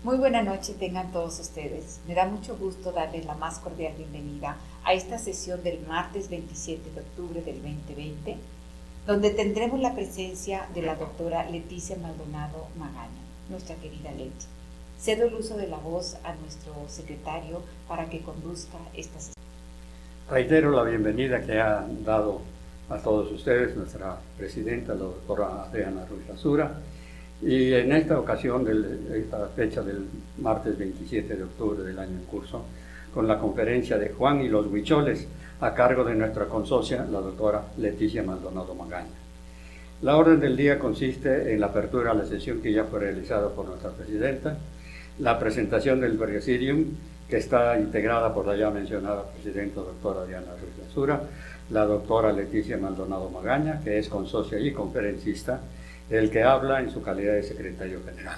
Muy buena noche tengan todos ustedes. Me da mucho gusto darles la más cordial bienvenida a esta sesión del martes 27 de octubre del 2020, donde tendremos la presencia de la doctora Leticia Maldonado Magaña, nuestra querida Leti. Cedo el uso de la voz a nuestro secretario para que conduzca esta sesión. Reitero la bienvenida que ha dado a todos ustedes nuestra presidenta, la doctora Adriana Ruiz Azura, y en esta ocasión, esta fecha del martes 27 de octubre del año en curso, con la conferencia de Juan y los Huicholes, a cargo de nuestra consocia, la doctora Leticia Maldonado Magaña. La orden del día consiste en la apertura a la sesión que ya fue realizada por nuestra presidenta, la presentación del Presidium, que está integrada por la ya mencionada presidenta doctora Diana Ruiz Azura, la doctora Leticia Maldonado Magaña, que es consocia y conferencista, el que habla en su calidad de secretario general.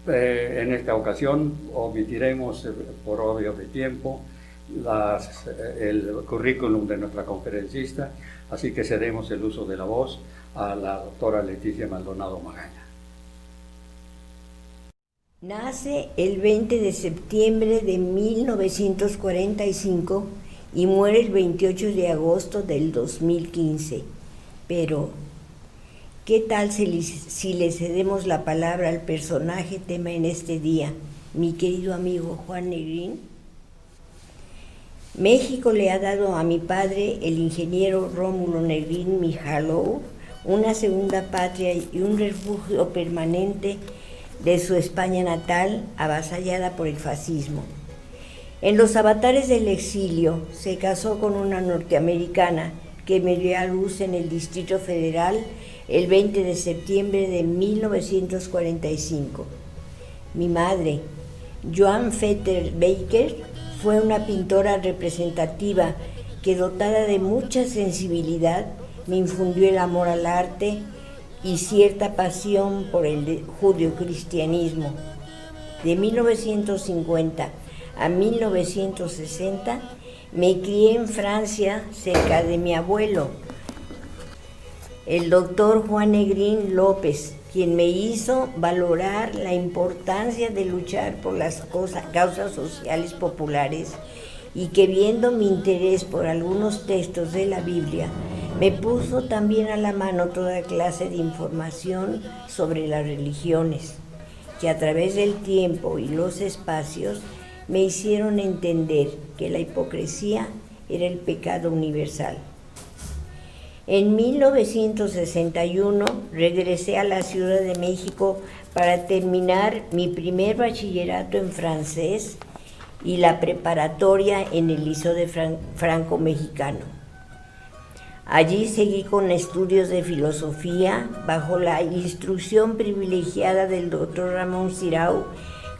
En esta ocasión omitiremos, por obvio de tiempo, el currículum de nuestra conferencista, así que cedemos el uso de la voz a la doctora Leticia Maldonado Magaña. Nace el 20 de septiembre de 1945 y muere el 28 de agosto del 2015. Pero, ¿qué tal si le cedemos la palabra al personaje tema en este día, mi querido amigo Juan Negrín? México le ha dado a mi padre, el ingeniero Rómulo Negrín Mijalov, una segunda patria y un refugio permanente de su España natal, avasallada por el fascismo. En los avatares del exilio se casó con una norteamericana que me dio a luz en el Distrito Federal el 20 de septiembre de 1945. Mi madre, Joan Fetter Baker, fue una pintora representativa que, dotada de mucha sensibilidad, me infundió el amor al arte y cierta pasión por el judeocristianismo. De 1950 a 1960 me crié en Francia cerca de mi abuelo, el doctor Juan Negrín López, quien me hizo valorar la importancia de luchar por las causas sociales populares y que, viendo mi interés por algunos textos de la Biblia, me puso también a la mano toda clase de información sobre las religiones, que a través del tiempo y los espacios me hicieron entender que la hipocresía era el pecado universal. En 1961 regresé a la Ciudad de México para terminar mi primer bachillerato en francés y la preparatoria en el Liceo de Franco-Mexicano. Allí seguí con estudios de filosofía bajo la instrucción privilegiada del doctor Ramón Sirau,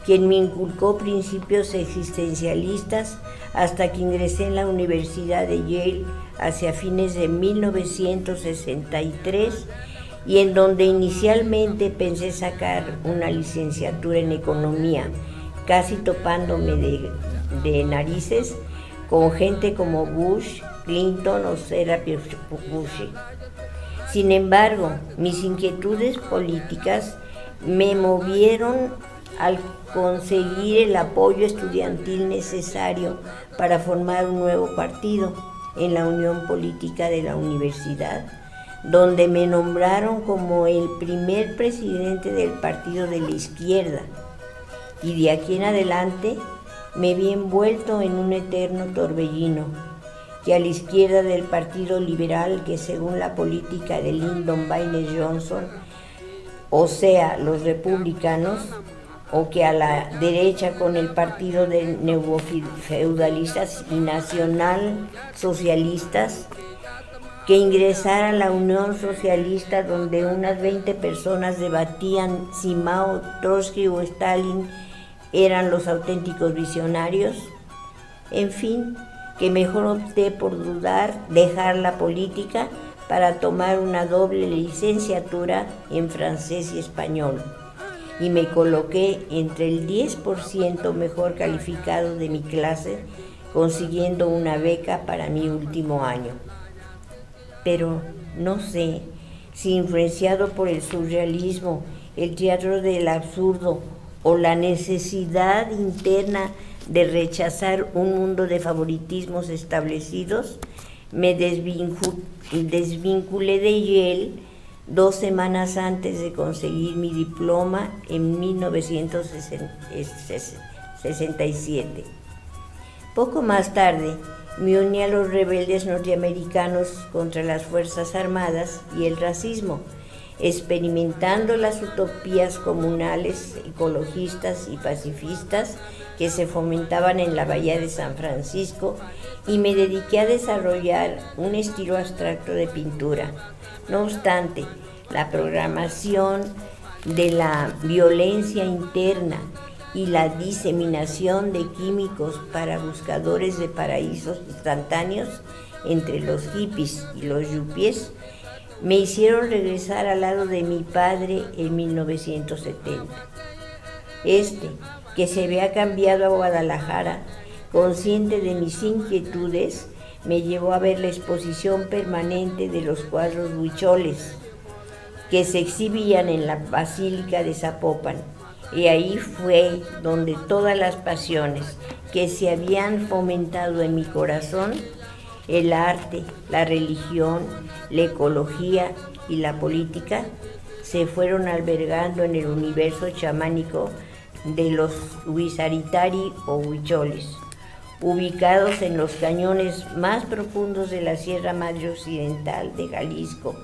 quien me inculcó principios existencialistas hasta que ingresé en la Universidad de Yale hacia fines de 1963, y en donde inicialmente pensé sacar una licenciatura en economía, casi topándome de narices con gente como Bush, Clinton o Serapio Bush. Sin embargo, mis inquietudes políticas me movieron al conseguir el apoyo estudiantil necesario para formar un nuevo partido en la Unión Política de la Universidad, donde me nombraron como el primer presidente del partido de la izquierda, y de aquí en adelante me vi envuelto en un eterno torbellino, que a la izquierda del Partido Liberal, que según la política de Lyndon Baines Johnson, o sea, los republicanos, o que a la derecha con el partido de neofeudalistas y nacional-socialistas, que ingresara a la Unión Socialista, donde unas 20 personas debatían si Mao, Trotsky o Stalin eran los auténticos visionarios. En fin, que mejor opté por dejar la política para tomar una doble licenciatura en francés y español, y me coloqué entre el 10% mejor calificado de mi clase, consiguiendo una beca para mi último año. Pero no sé si, influenciado por el surrealismo, el teatro del absurdo o la necesidad interna de rechazar un mundo de favoritismos establecidos, me desvinculé de Yale 2 semanas antes de conseguir mi diploma en 1967. Poco más tarde, me uní a los rebeldes norteamericanos contra las Fuerzas Armadas y el racismo, experimentando las utopías comunales, ecologistas y pacifistas que se fomentaban en la Bahía de San Francisco, y me dediqué a desarrollar un estilo abstracto de pintura. No obstante, la programación de la violencia interna y la diseminación de químicos para buscadores de paraísos instantáneos entre los hippies y los yuppies me hicieron regresar al lado de mi padre en 1970. Que se había cambiado a Guadalajara, consciente de mis inquietudes, me llevó a ver la exposición permanente de los cuadros huicholes que se exhibían en la Basílica de Zapopan, y ahí fue donde todas las pasiones que se habían fomentado en mi corazón, el arte, la religión, la ecología y la política, se fueron albergando en el universo chamánico de los Huizaritari o huicholes, ubicados en los cañones más profundos de la Sierra Madre Occidental de Jalisco,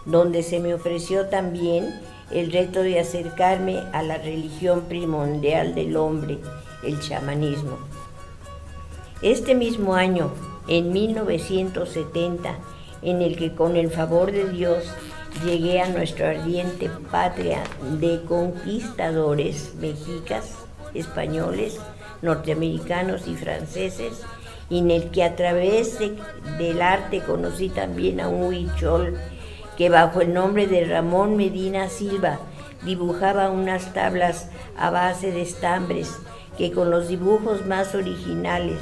donde se me ofreció también el reto de acercarme a la religión primordial del hombre, el chamanismo. Este mismo año, en 1970, en el que con el favor de Dios llegué a nuestra ardiente patria de conquistadores mexicas, españoles, norteamericanos y franceses, y en el que a través del arte conocí también a un huichol que bajo el nombre de Ramón Medina Silva dibujaba unas tablas a base de estambres que con los dibujos más originales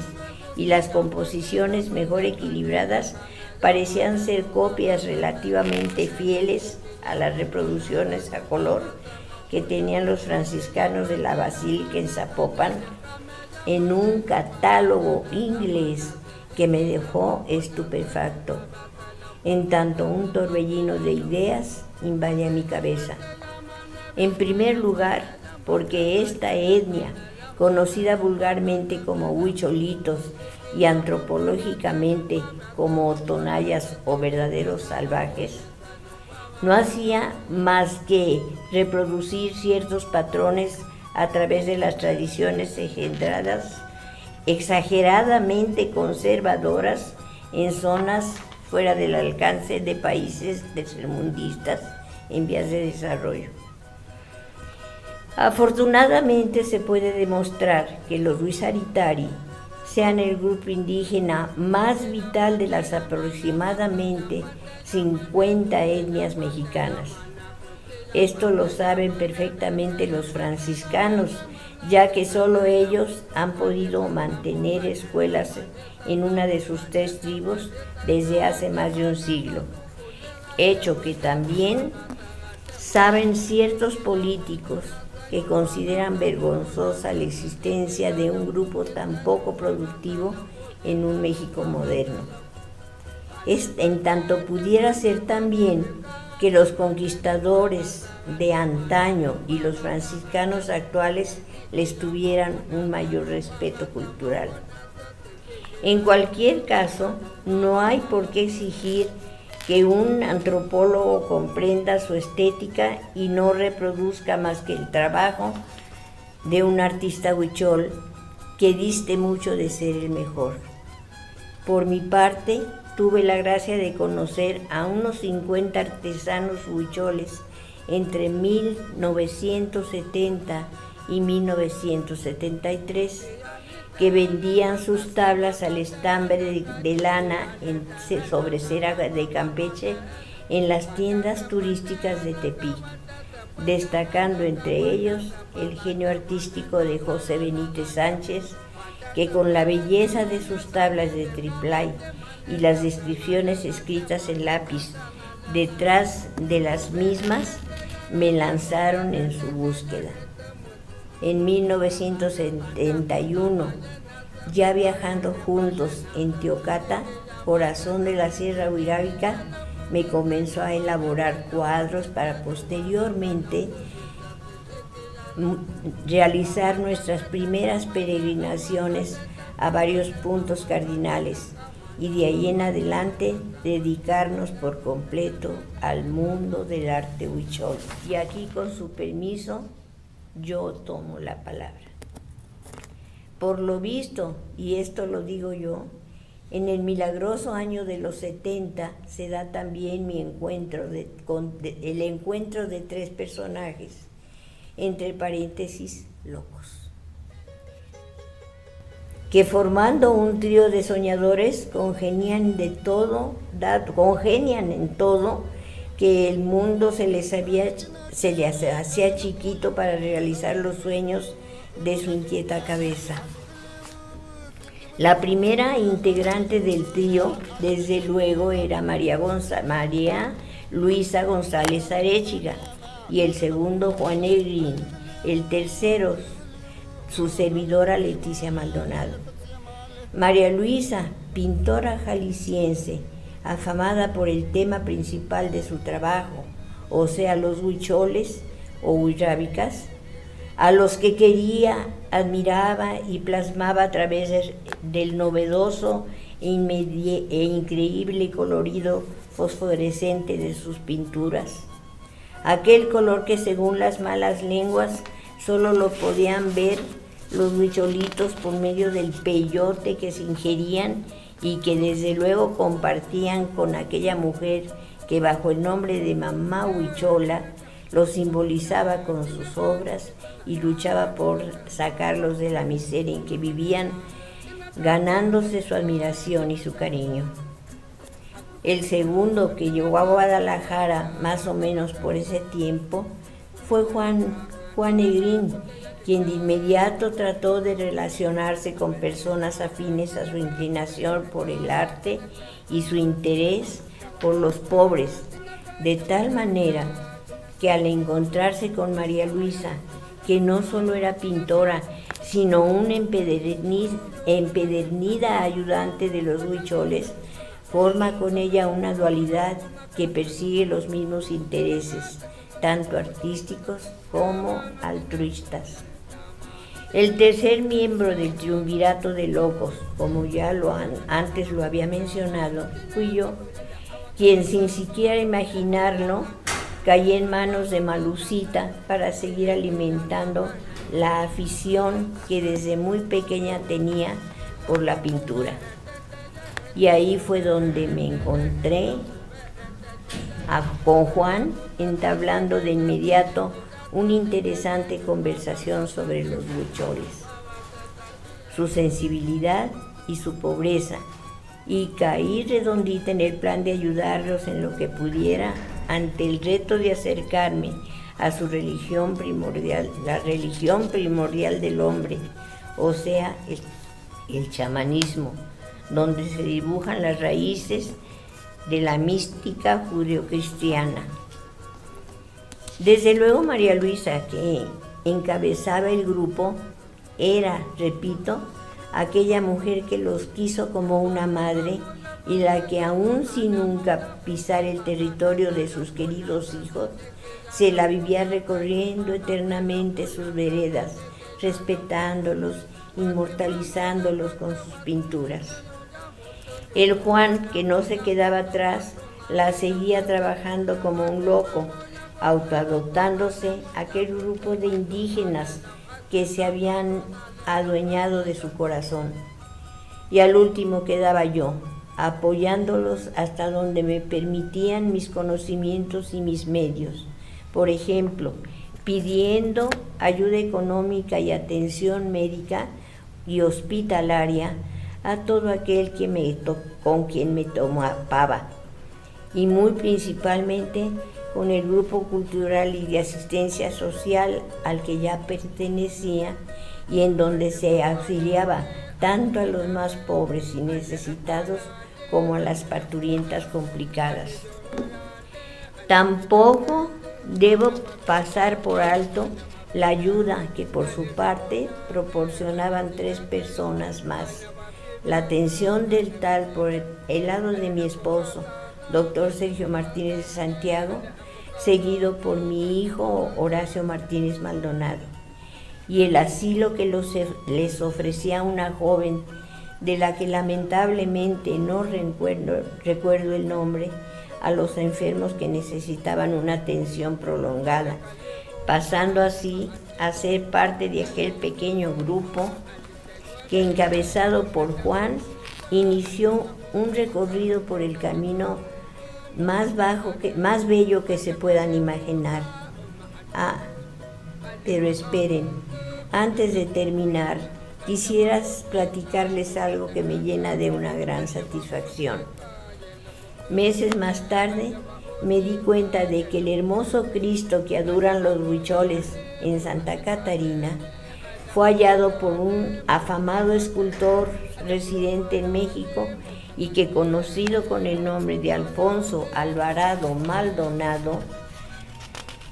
y las composiciones mejor equilibradas parecían ser copias relativamente fieles a las reproducciones a color que tenían los franciscanos de la Basílica en Zapopan, en un catálogo inglés que me dejó estupefacto, en tanto un torbellino de ideas invadía mi cabeza. En primer lugar, porque esta etnia, conocida vulgarmente como huicholitos y antropológicamente como tonallas o verdaderos salvajes, no hacía más que reproducir ciertos patrones a través de las tradiciones engendradas, exageradamente conservadoras en zonas fuera del alcance de países tercermundistas en vías de desarrollo. Afortunadamente se puede demostrar que los Huizaritari sean el grupo indígena más vital de las aproximadamente 50 etnias mexicanas. Esto lo saben perfectamente los franciscanos, ya que solo ellos han podido mantener escuelas en una de sus 3 tribus desde hace más de un siglo, hecho que también saben ciertos políticos que consideran vergonzosa la existencia de un grupo tan poco productivo en un México moderno. En tanto pudiera ser también que los conquistadores de antaño y los franciscanos actuales les tuvieran un mayor respeto cultural. En cualquier caso, no hay por qué exigir que un antropólogo comprenda su estética y no reproduzca más que el trabajo de un artista huichol que diste mucho de ser el mejor. Por mi parte, tuve la gracia de conocer a unos 50 artesanos huicholes entre 1970 y 1973, que vendían sus tablas al estambre de lana sobre cera de Campeche en las tiendas turísticas de Tepic, destacando entre ellos el genio artístico de José Benítez Sánchez, que con la belleza de sus tablas de triplay y las descripciones escritas en lápiz detrás de las mismas, me lanzaron en su búsqueda. en 1971, ya viajando juntos en Teocata, corazón de la Sierra Huirábica, me comenzó a elaborar cuadros para posteriormente realizar nuestras primeras peregrinaciones a varios puntos cardinales y de ahí en adelante dedicarnos por completo al mundo del arte huichol. Y aquí, con su permiso, yo tomo la palabra. Por lo visto, y esto lo digo yo, en el milagroso año de los 70 se da también el encuentro de tres personajes, entre paréntesis, locos, que formando un trío de soñadores congenian en todo, que el mundo se les hacía chiquito para realizar los sueños de su inquieta cabeza. La primera integrante del trío, desde luego, era María Luisa González Arechiga, y el segundo Juan Negrín, el tercero su servidora Leticia Maldonado. María Luisa, pintora jalisciense, afamada por el tema principal de su trabajo, o sea, los huicholes o huirábicas, a los que quería, admiraba y plasmaba a través del novedoso e increíble colorido fosforescente de sus pinturas. Aquel color que, según las malas lenguas, solo lo podían ver los huicholitos por medio del peyote que se ingerían y que desde luego compartían con aquella mujer que bajo el nombre de Mamá Huichola lo simbolizaba con sus obras y luchaba por sacarlos de la miseria en que vivían, ganándose su admiración y su cariño. El segundo, que llegó a Guadalajara más o menos por ese tiempo, fue Juan Negrín, quien de inmediato trató de relacionarse con personas afines a su inclinación por el arte y su interés por los pobres, de tal manera que al encontrarse con María Luisa, que no solo era pintora, sino una empedernida ayudante de los huicholes, forma con ella una dualidad que persigue los mismos intereses, tanto artísticos como altruistas. El tercer miembro del triunvirato de locos, como ya antes lo había mencionado, fui yo, quien sin siquiera imaginarlo caí en manos de Malucita para seguir alimentando la afición que desde muy pequeña tenía por la pintura. Y ahí fue donde me encontré con Juan, entablando de inmediato una interesante conversación sobre los huicholes, su sensibilidad y su pobreza, y caí redondita en el plan de ayudarlos en lo que pudiera ante el reto de acercarme a su religión primordial, la religión primordial del hombre, o sea, el chamanismo, donde se dibujan las raíces de la mística judeocristiana. Desde luego, María Luisa, que encabezaba el grupo, era, repito, aquella mujer que los quiso como una madre y la que, aún sin nunca pisar el territorio de sus queridos hijos, se la vivía recorriendo eternamente sus veredas, respetándolos, inmortalizándolos con sus pinturas. El Juan, que no se quedaba atrás, la seguía trabajando como un loco, autoadoptándose aquel grupo de indígenas que se habían adueñado de su corazón. Y al último quedaba yo, apoyándolos hasta donde me permitían mis conocimientos y mis medios. Por ejemplo, pidiendo ayuda económica y atención médica y hospitalaria a todo aquel que con quien me topaba, y muy principalmente con el grupo cultural y de asistencia social al que ya pertenecía y en donde se auxiliaba tanto a los más pobres y necesitados como a las parturientas complicadas. Tampoco debo pasar por alto la ayuda que por su parte proporcionaban 3 personas más, la atención del tal por el lado de mi esposo, doctor Sergio Martínez de Santiago, seguido por mi hijo Horacio Martínez Maldonado, y el asilo que les ofrecía una joven de la que lamentablemente no recuerdo el nombre, a los enfermos que necesitaban una atención prolongada, pasando así a ser parte de aquel pequeño grupo que, encabezado por Juan, inició un recorrido por el camino más bello que se puedan imaginar. Pero esperen, antes de terminar, quisiera platicarles algo que me llena de una gran satisfacción. Meses más tarde, me di cuenta de que el hermoso Cristo que adoran los huicholes en Santa Catarina fue hallado por un afamado escultor residente en México y que, conocido con el nombre de Alfonso Alvarado Maldonado,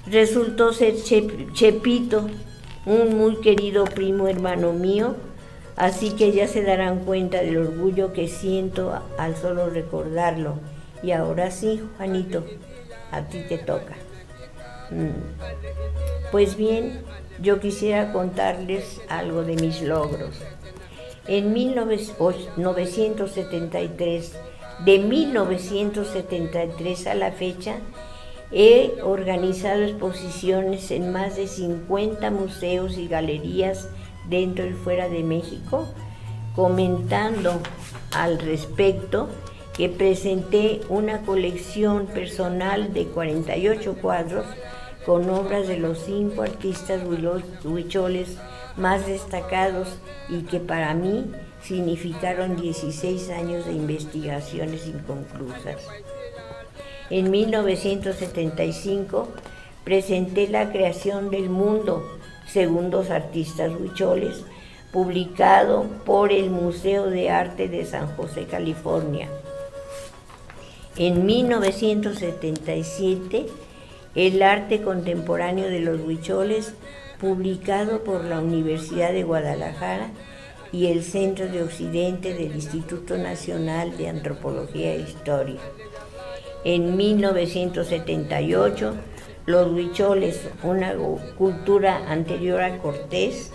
resultó ser Chepito, un muy querido primo hermano mío, así que ya se darán cuenta del orgullo que siento al solo recordarlo. Y ahora sí, Juanito, a ti te toca. Pues bien, yo quisiera contarles algo de mis logros. En 1973, de 1973 a la fecha, he organizado exposiciones en más de 50 museos y galerías dentro y fuera de México, comentando al respecto que presenté una colección personal de 48 cuadros con obras de los 5 artistas huicholes más destacados y que para mí significaron 16 años de investigaciones inconclusas. En 1975 presenté La creación del mundo, según 2 artistas huicholes, publicado por el Museo de Arte de San José, California. En 1977, El arte contemporáneo de los huicholes, publicado por la Universidad de Guadalajara y el Centro de Occidente del Instituto Nacional de Antropología e Historia. En 1978, Los huicholes, una cultura anterior a Cortés,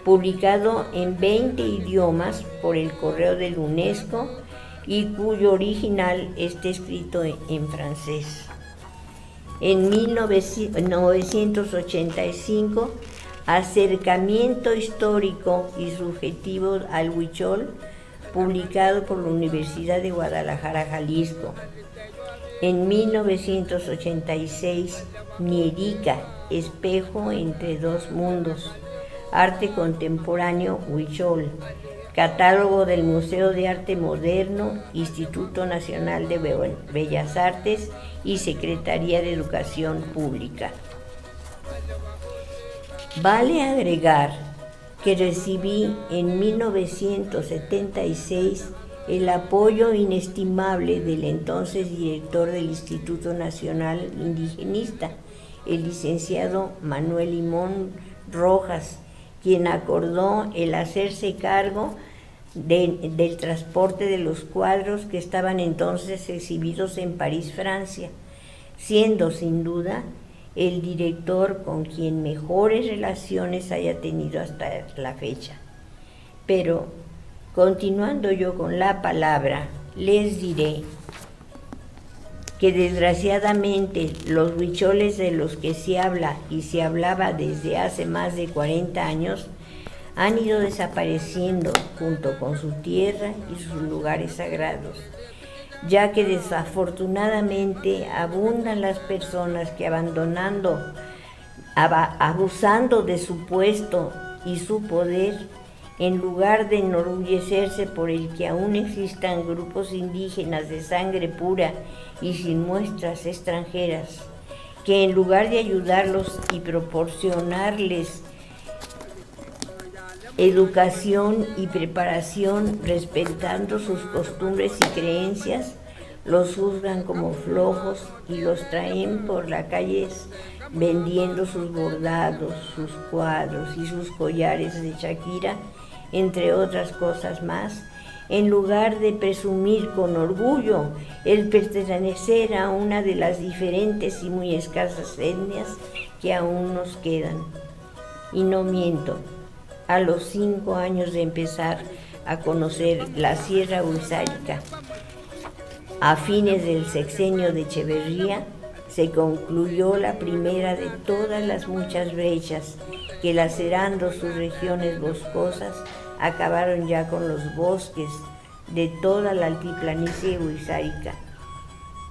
publicado en 20 idiomas por el Correo de la UNESCO y cuyo original está escrito en francés. En 1985, Acercamiento histórico y subjetivo al huichol, publicado por la Universidad de Guadalajara, Jalisco. En 1986, Mierica, espejo entre 2 mundos, arte contemporáneo huichol, catálogo del Museo de Arte Moderno, Instituto Nacional de Bellas Artes y Secretaría de Educación Pública. Vale agregar que recibí en 1976 el apoyo inestimable del entonces director del Instituto Nacional Indigenista, el licenciado Manuel Limón Rojas, quien acordó el hacerse cargo del transporte de los cuadros que estaban entonces exhibidos en París, Francia, siendo sin duda el director con quien mejores relaciones haya tenido hasta la fecha. Pero, continuando yo con la palabra, les diré que desgraciadamente los huicholes de los que se habla y se hablaba desde hace más de 40 años han ido desapareciendo junto con su tierra y sus lugares sagrados, ya que desafortunadamente abundan las personas que abusando de su puesto y su poder, en lugar de enorgullecerse por el que aún existan grupos indígenas de sangre pura y sin muestras extranjeras, que en lugar de ayudarlos y proporcionarles educación y preparación respetando sus costumbres y creencias, los juzgan como flojos y los traen por las calles vendiendo sus bordados, sus cuadros y sus collares de Shakira, entre otras cosas más, en lugar de presumir con orgullo el pertenecer a una de las diferentes y muy escasas etnias que aún nos quedan. Y no miento, a los 5 años de empezar a conocer la Sierra Huizárica, a fines del sexenio de Echeverría, se concluyó la primera de todas las muchas brechas que, lacerando sus regiones boscosas, acabaron ya con los bosques de toda la altiplanicie huizárica.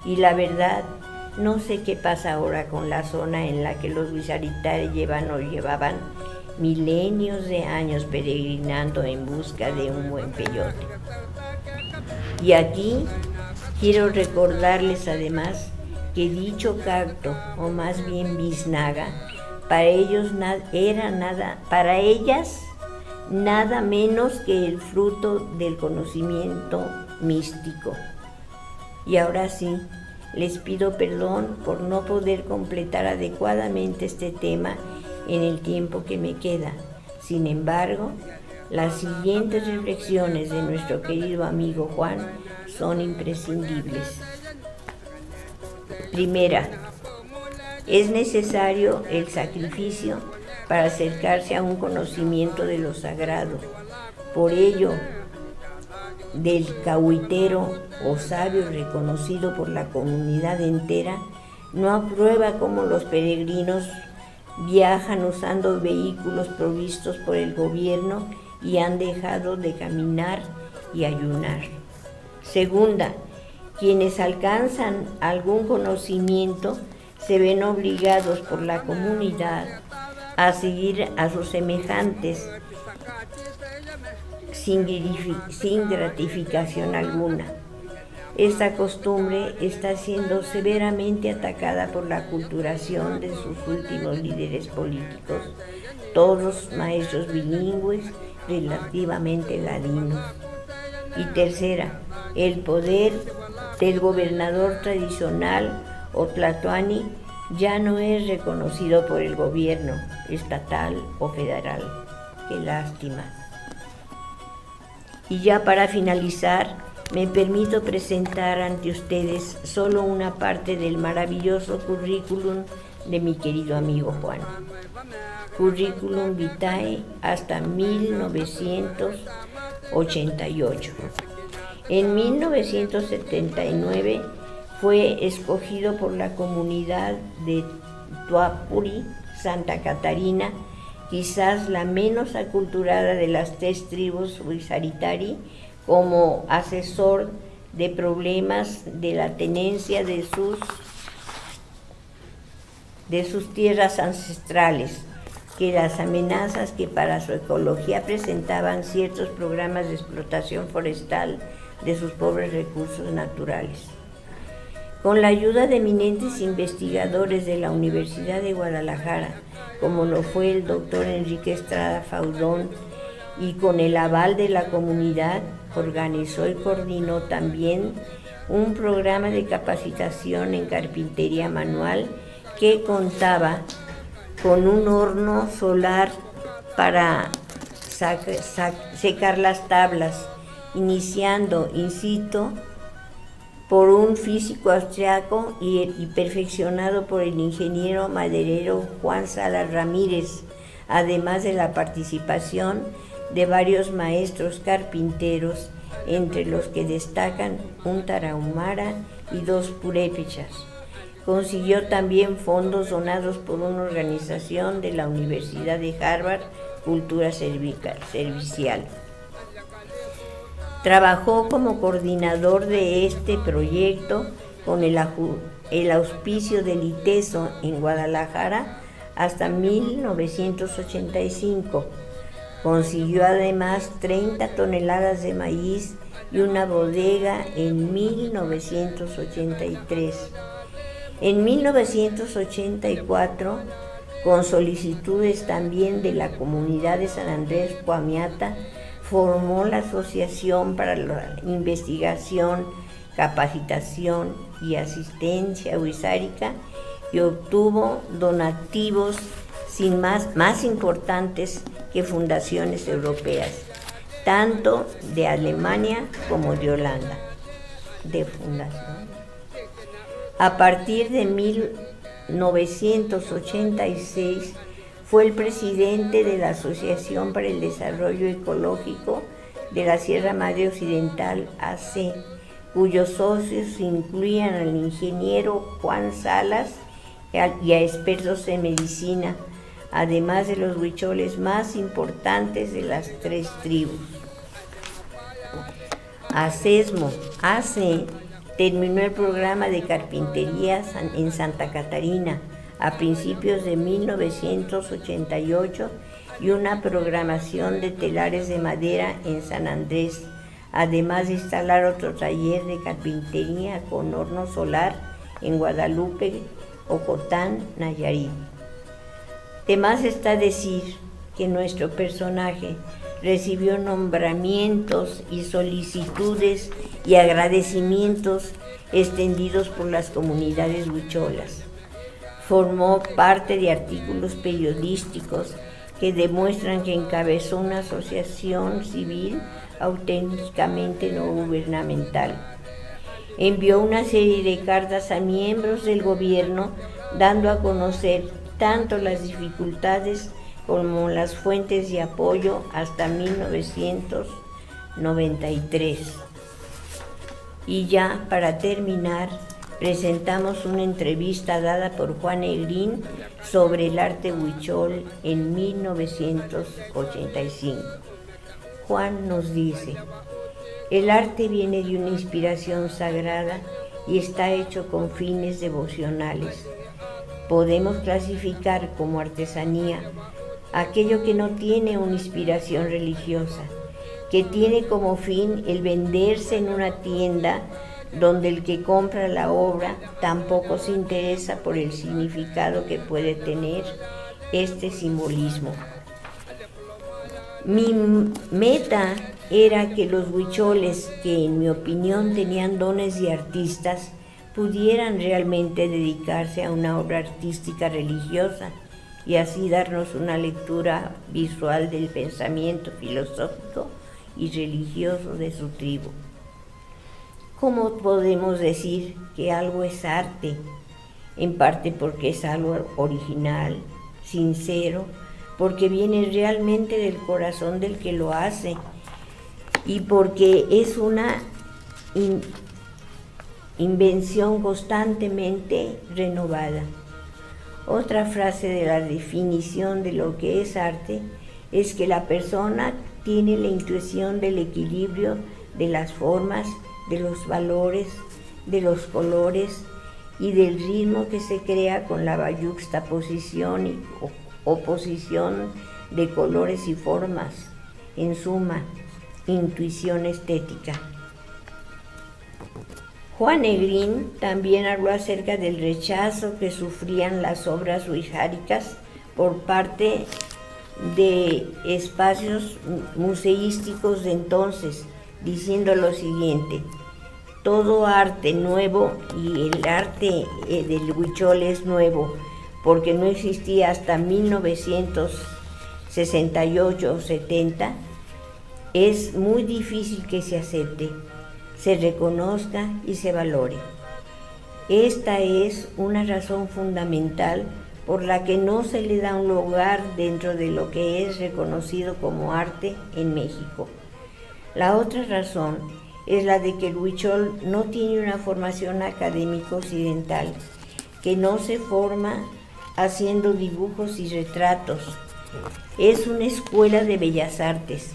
Y la verdad, no sé qué pasa ahora con la zona en la que los huizaritari llevaban milenios de años peregrinando en busca de un buen peyote. Y aquí quiero recordarles además que dicho cacto, o más bien biznaga, para ellas nada menos que el fruto del conocimiento místico. Y ahora sí, les pido perdón por no poder completar adecuadamente este tema en el tiempo que me queda. Sin embargo, las siguientes reflexiones de nuestro querido amigo Juan son imprescindibles. Primera, es necesario el sacrificio para acercarse a un conocimiento de lo sagrado. Por ello, del cahuitero o sabio reconocido por la comunidad entera, no aprueba cómo los peregrinos viajan usando vehículos provistos por el gobierno y han dejado de caminar y ayunar. Segunda, quienes alcanzan algún conocimiento se ven obligados por la comunidad a seguir a sus semejantes sin gratificación alguna. Esta costumbre está siendo severamente atacada por la aculturación de sus últimos líderes políticos, todos maestros bilingües relativamente ladinos. Y tercera, el poder del gobernador tradicional o tlatoani ya no es reconocido por el gobierno estatal o federal. ¡Qué lástima! Y ya para finalizar, me permito presentar ante ustedes solo una parte del maravilloso currículum de mi querido amigo Juan. Currículum vitae hasta 1988. En 1979 fue escogido por la comunidad de Tuapuri, Santa Catarina, quizás la menos aculturada de las 3 tribus huizaritari, como asesor de problemas de la tenencia de sus tierras ancestrales, que las amenazas que para su ecología presentaban ciertos programas de explotación forestal de sus pobres recursos naturales. Con la ayuda de eminentes investigadores de la Universidad de Guadalajara, como lo fue el doctor Enrique Estrada Faudón, y con el aval de la comunidad, organizó y coordinó también un programa de capacitación en carpintería manual que contaba con un horno solar para secar las tablas, iniciando in situ por un físico austriaco y perfeccionado por el ingeniero maderero Juan Salas Ramírez, además de la participación de varios maestros carpinteros, entre los que destacan un tarahumara y 2 purépechas. Consiguió también fondos donados por una organización de la Universidad de Harvard, Cultura Servicial. Trabajó como coordinador de este proyecto con el auspicio del ITESO en Guadalajara hasta 1985. Consiguió además 30 toneladas de maíz y una bodega en 1983. En 1984, con solicitudes también de la comunidad de San Andrés Coamiata, formó la Asociación para la Investigación, Capacitación y Asistencia Huizárica y y obtuvo donativos más importantes que fundaciones europeas, tanto de Alemania como de Holanda. De fundación. A partir de 1986 fue el presidente de la Asociación para el Desarrollo Ecológico de la Sierra Madre Occidental, AC, cuyos socios incluían al ingeniero Juan Salas y a expertos en medicina, además de los huicholes más importantes de las 3 tribus. ACESMO, AC, terminó el programa de carpintería en Santa Catarina a principios de 1988 y una programación de telares de madera en San Andrés, además de instalar otro taller de carpintería con horno solar en Guadalupe, Ocotán, Nayarit. De más está decir que nuestro personaje recibió nombramientos y solicitudes y agradecimientos extendidos por las comunidades huicholas. Formó parte de artículos periodísticos que demuestran que encabezó una asociación civil auténticamente no gubernamental. Envió una serie de cartas a miembros del gobierno dando a conocer tanto las dificultades como las fuentes de apoyo hasta 1993. Y ya para terminar, presentamos una entrevista dada por Juan Negrín sobre el arte huichol en 1985. Juan nos dice: el arte viene de una inspiración sagrada y está hecho con fines devocionales. Podemos clasificar como artesanía aquello que no tiene una inspiración religiosa, que tiene como fin el venderse en una tienda donde el que compra la obra tampoco se interesa por el significado que puede tener este simbolismo. Mi meta era que los huicholes, que en mi opinión tenían dones de artistas, pudieran realmente dedicarse a una obra artística religiosa y así darnos una lectura visual del pensamiento filosófico y religioso de su tribu. ¿Cómo podemos decir que algo es arte? En parte porque es algo original, sincero, porque viene realmente del corazón del que lo hace y porque es una invención constantemente renovada. Otra frase de la definición de lo que es arte es que la persona tiene la intuición del equilibrio de las formas, de los valores, de los colores y del ritmo que se crea con la yuxtaposición y oposición de colores y formas. En suma, intuición estética. Juan Negrín también habló acerca del rechazo que sufrían las obras huijáricas por parte de espacios museísticos de entonces, diciendo lo siguiente: todo arte nuevo, y el arte del huichol es nuevo porque no existía hasta 1968 o 70, es muy difícil que se acepte, se reconozca y se valore. Esta es una razón fundamental por la que no se le da un lugar dentro de lo que es reconocido como arte en México. La otra razón es la de que el huichol no tiene una formación académica occidental, que no se forma haciendo dibujos y retratos. Es una escuela de bellas artes,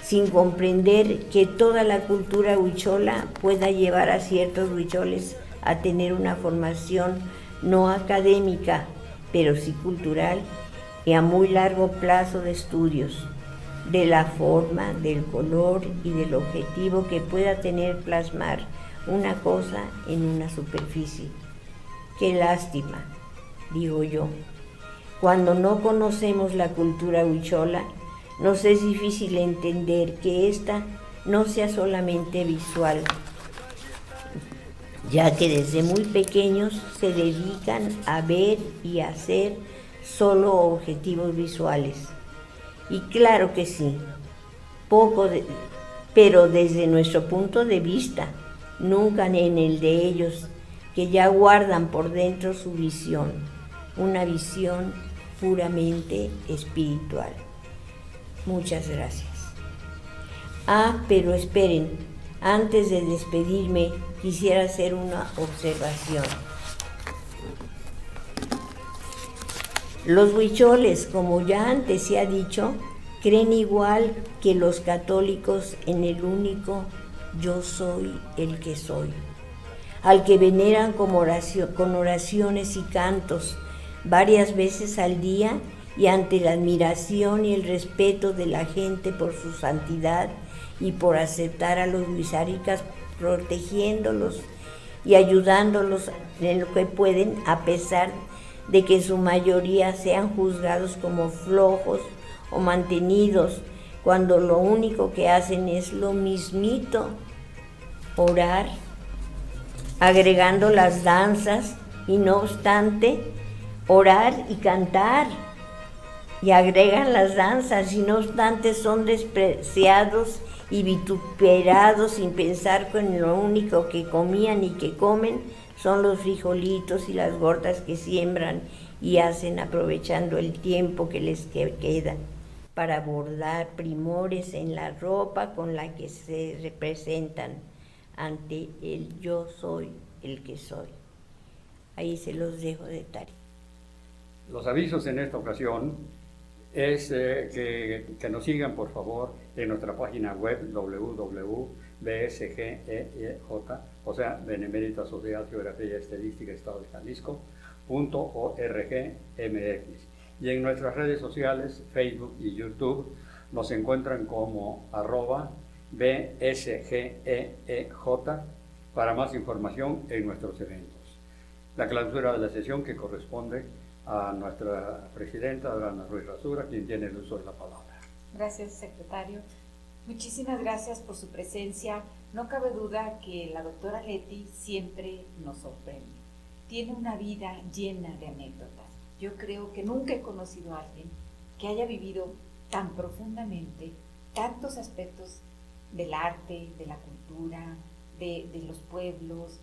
sin comprender que toda la cultura huichola pueda llevar a ciertos huicholes a tener una formación no académica, pero sí cultural y a muy largo plazo de estudios, de la forma, del color y del objetivo que pueda tener plasmar una cosa en una superficie. Qué lástima, digo yo, cuando no conocemos la cultura huichola, nos es difícil entender que ésta no sea solamente visual, ya que desde muy pequeños se dedican a ver y hacer solo objetivos visuales. Y claro que sí, pero desde nuestro punto de vista, nunca en el de ellos, que ya guardan por dentro su visión, una visión puramente espiritual. Muchas gracias. Pero esperen, antes de despedirme, quisiera hacer una observación. Los huicholes, como ya antes se ha dicho, creen igual que los católicos en el único yo soy el que soy, al que veneran con oraciones y cantos varias veces al día, y ante la admiración y el respeto de la gente por su santidad y por aceptar a los huizáricas, protegiéndolos y ayudándolos en lo que pueden, a pesar de que en su mayoría sean juzgados como flojos o mantenidos, cuando lo único que hacen es lo mismito, orar, agregando las danzas, y no obstante, orar y cantar, y agregan las danzas, y no obstante son despreciados y vituperados, sin pensar que en lo único que comían y que comen son los frijolitos y las gordas que siembran y hacen, aprovechando el tiempo que les queda para bordar primores en la ropa con la que se representan ante el yo soy el que soy. Ahí se los dejo de tarea. Los avisos en esta ocasión es que nos sigan, por favor, en nuestra página web www.bsgeej, o sea, Benemérita Sociedad Geografía y Estadística Estado de Jalisco.org.mx, y en nuestras redes sociales, Facebook y YouTube, nos encuentran como @BSGEEJ para más información en nuestros eventos. La clausura de la sesión, que corresponde a nuestra presidenta, Adriana Ruiz Rasura, quien tiene el uso de la palabra. Gracias, secretario. Muchísimas gracias por su presencia. No cabe duda que la doctora Leti siempre nos sorprende. Tiene una vida llena de anécdotas. Yo creo que nunca he conocido a alguien que haya vivido tan profundamente tantos aspectos del arte, de la cultura, de los pueblos.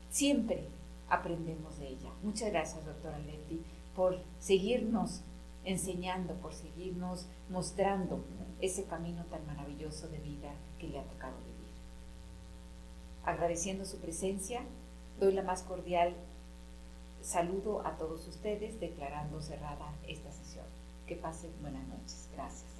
Siempre aprendemos de ella. Muchas gracias, doctora Leti, por seguirnos enseñando, por seguirnos mostrando ese camino tan maravilloso de vida que le ha tocado vivir. Agradeciendo su presencia, doy la más cordial saludo a todos ustedes, declarando cerrada esta sesión. Que pasen buenas noches. Gracias.